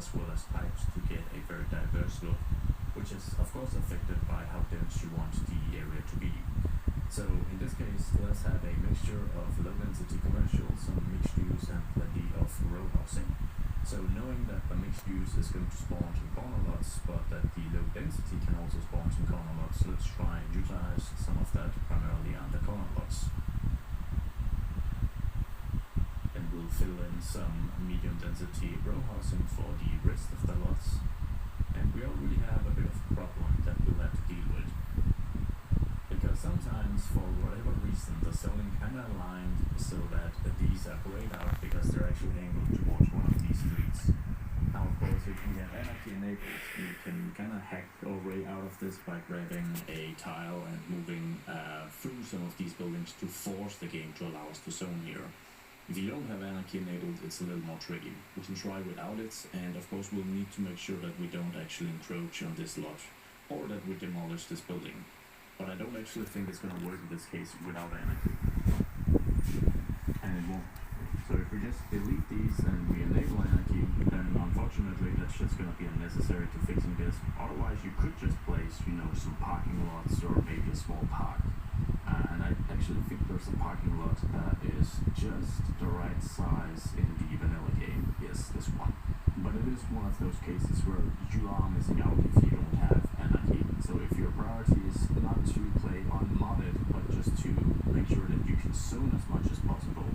as well as types to get a very diverse look, which is of course affected by how dense you want the area to be. So in this case, let's have a mixture of low density commercial, some mixed use and plenty of row housing. So knowing that the mixed use is going to spawn some corner lots, but that the low density can also spawn some corner lots, let's try and utilize some of that primarily on the corner lots. And we'll fill in some medium density row housing for the rest of the lots. And we already have a bit of a problem that we'll have to deal with. Because sometimes, for whatever reason, the zoning kind of aligned so that these are grayed out because they're actually angled towards one of these streets. Now, of course, if we have anarchy enabled, we can kind of hack our way out of this by grabbing a tile and moving through some of these buildings to force the game to allow us to zone here. If you don't have anarchy enabled, it's a little more tricky. We can try without it, and of course we'll need to make sure that we don't actually encroach on this lot, or that we demolish this building. But I don't actually think it's going to work in this case without anarchy. And it won't. So if we just delete these and we enable anarchy, then unfortunately that's just going to be unnecessary to fixing this. Otherwise you could just place, some parking lots or maybe a small park. And I actually think there's a parking lot that is just the right size in the vanilla game. Yes, this one. But it is one of those cases where you are missing out if you don't have anarchy. So if your priority is not to play unmodded, but just to make sure that you can zone as much as possible,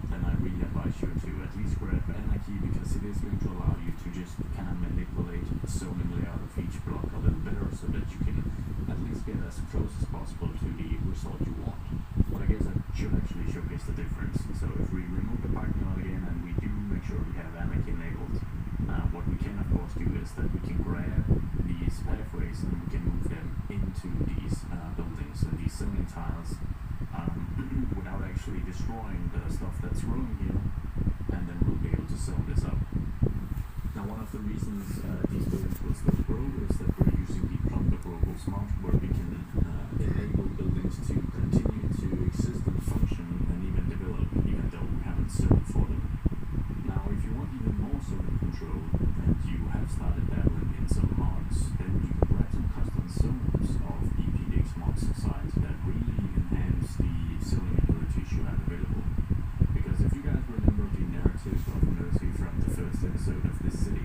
then I really advise you to at least grab anarchy, because it is going to allow you to just kind of manipulate the zoning layout of each block a little better so that you can at least get as close as possible to the result you want. But I guess that should actually showcase the difference. So if we remove the parking lot again and we do make sure we have anarchy enabled, what we can of course do is that we can grab these pathways and we can move them into these buildings and these zoning tiles without actually destroying the stuff that's growing here, and then we'll be able to zone this up. Now, one of the reasons these buildings will still grow is that we're using the plumber rules mod, where we can enable buildings to continue to exist and function and even develop, even though we haven't zoned for them. Now, if you want even more zoning control, and you have started dabbling in some mods, then you can write some custom zones of EPDX mods site that really enhance the zoning abilities you have available. Because if you guys remember the narrative of Mercy from the first episode of this city,